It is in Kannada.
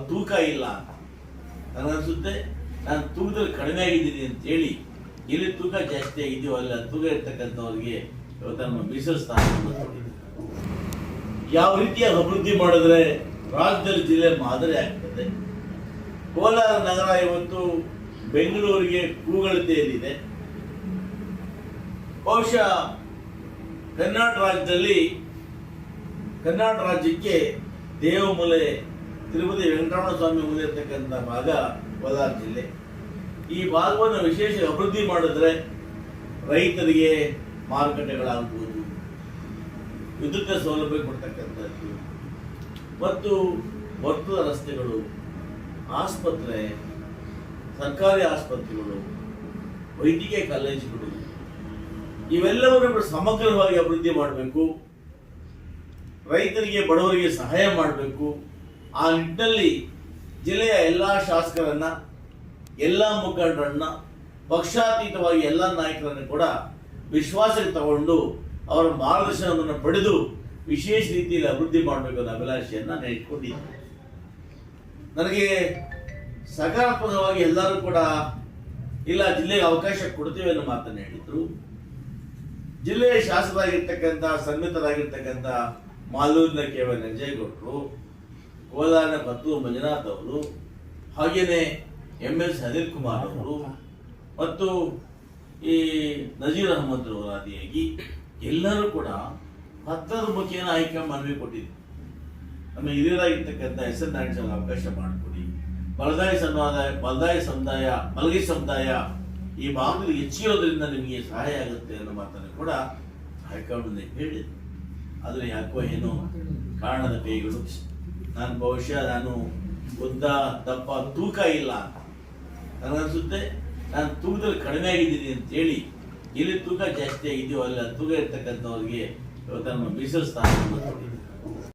ತೂಕ ಇಲ್ಲ ಅಂತ ನನಗನ್ಸುತ್ತೆ. ನಾನು ತೂಕದಲ್ಲಿ ಕಡಿಮೆ ಆಗಿದ್ದೀನಿ ಅಂತೇಳಿ ಎಲ್ಲಿ ತೂಕ ಜಾಸ್ತಿ ಆಗಿದೆಯೋ ಅಲ್ಲ ತೂಕ ಇರ್ತಕ್ಕಂಥವ್ರಿಗೆ ಇವತ್ತು ನಮ್ಮ ಮೀಸಲು ಸ್ಥಾನವನ್ನು ಕೊಟ್ಟಿದ್ದೀವಿ. ಯಾವ ರೀತಿಯ ಅಭಿವೃದ್ಧಿ ಮಾಡಿದ್ರೆ ರಾಜ್ಯದಲ್ಲಿ ಜಿಲ್ಲೆ ಮಾದರಿ ಆಗ್ತದೆ. ಕೋಲಾರ ನಗರ ಇವತ್ತು ಬೆಂಗಳೂರಿಗೆ ಕೂಗಳತೆಯಲ್ಲಿದೆ. ಬಹುಶಃ ಕರ್ನಾಟಕ ರಾಜ್ಯಕ್ಕೆ ದೇವಮೂಲೆ ತಿರುಪತಿ ವೆಂಕಟರಮಣ ಸ್ವಾಮಿ ಮೂಲೆ ಇರ್ತಕ್ಕಂಥ ಭಾಗ ಕೋಲಾರ ಜಿಲ್ಲೆ. ಈ ಭಾಗವನ್ನು ವಿಶೇಷ ಅಭಿವೃದ್ಧಿ ಮಾಡಿದ್ರೆ ರೈತರಿಗೆ ಮಾರುಕಟ್ಟೆಗಳಾಗ್ಬೋದು, ವಿದ್ಯುತ್ ಸೌಲಭ್ಯ ಕೊಡ್ತಕ್ಕಂಥದ್ದು ಮತ್ತು ವರ್ತುಲ ರಸ್ತೆಗಳು, ಆಸ್ಪತ್ರೆ, ಸರ್ಕಾರಿ ಆಸ್ಪತ್ರೆಗಳು, ವೈದ್ಯಕೀಯ ಕಾಲೇಜುಗಳು ಇವೆಲ್ಲವನ್ನೂ ಸಮಗ್ರವಾಗಿ ಅಭಿವೃದ್ಧಿ ಮಾಡಬೇಕು. ರೈತರಿಗೆ ಬಡವರಿಗೆ ಸಹಾಯ ಮಾಡಬೇಕು. ಆ ನಿಟ್ಟಿನಲ್ಲಿ ಜಿಲ್ಲೆಯ ಎಲ್ಲ ಶಾಸಕರನ್ನ, ಎಲ್ಲ ಮುಖಂಡರನ್ನ, ಪಕ್ಷಾತೀತವಾಗಿ ಎಲ್ಲ ನಾಯಕರನ್ನು ಕೂಡ ವಿಶ್ವಾಸಕ್ಕೆ ತಗೊಂಡು ಅವರ ಮಾರ್ಗದರ್ಶನವನ್ನು ಪಡೆದು ವಿಶೇಷ ರೀತಿಯಲ್ಲಿ ಅಭಿವೃದ್ಧಿ ಮಾಡಬೇಕು ಅನ್ನೋ ಅಭಿಲಾಷೆಯನ್ನು ನಾನು ಇಟ್ಕೊಂಡಿದ್ದೆ. ನನಗೆ ಸಕಾರಾತ್ಮಕವಾಗಿ ಎಲ್ಲರೂ ಕೂಡ ಇಲ್ಲ ಜಿಲ್ಲೆಗೆ ಅವಕಾಶ ಕೊಡ್ತೇವೆ ಅನ್ನೋ ಮಾತನ್ನು ಹೇಳಿದ್ರು. ಜಿಲ್ಲೆಯ ಶಾಸಕರಾಗಿರ್ತಕ್ಕಂಥ ಸನ್ಮಿತರಾಗಿರ್ತಕ್ಕಂಥ ಮಾಲೂರಿನ ಕೆ.ವಿ. ನಂಜೇಗೌಡರು, ಕೋಲಾರ ಪತ್ತೂರು ಮಂಜುನಾಥ್ ಅವರು, ಹಾಗೆಯೇ ಎಂ.ಎಸ್. ಅನಿಲ್ ಕುಮಾರ್ ಅವರು ಮತ್ತು ಈ ನಜೀರ್ ಅಹಮದ್ ಅವರ ಆದಿಯಾಗಿ ಎಲ್ಲರೂ ಕೂಡ ಪತ್ರದ ಮುಖೇನ ಆಯ್ಕೆ ಮನವಿ ಕೊಟ್ಟಿದ್ರು. ನಮ್ಮ ಹಿರಿಯರಾಗಿರ್ತಕ್ಕಂಥ ಎಸ್ ಎನ್ ನಾರಾಯಣ ಅವಕಾಶ ಮಾಡಿಕೊಡಿ, ಮಲಗಿ ಸಮುದಾಯ ಈ ಭಾಗದಲ್ಲಿ ಹೆಚ್ಚಿರೋದ್ರಿಂದ ನಿಮಗೆ ಸಹಾಯ ಆಗುತ್ತೆ ಅನ್ನೋ ಮಾತನ್ನು ಕೂಡ ಹೈಕಮಾಂಡ್ ಹೇಳಿದೆ. ಆದರೆ ಯಾಕೋ ಏನೋ ಕಾರಣದ ಕೈಗಳು. ನಾನು ಉದ್ದ ದಪ್ಪ ತೂಕ ಇಲ್ಲ ಅಂತ ನನಗನ್ಸುತ್ತೆ. ನಾನು ತೂಕದಲ್ಲಿ ಕಡಿಮೆ ಆಗಿದ್ದೀನಿ ಅಂತೇಳಿ ಎಲ್ಲಿ ತೂಕ ಜಾಸ್ತಿ ಆಗಿದೆಯೋ ಅಲ್ಲ ತೂಕ ಇರ್ತಕ್ಕಂಥವ್ರಿಗೆ ಇವತ್ತು ನಮ್ಮ ಮೀಸಲು ಸ್ಥಾನವನ್ನು ಕೊಟ್ಟಿದ್ದೀವಿ.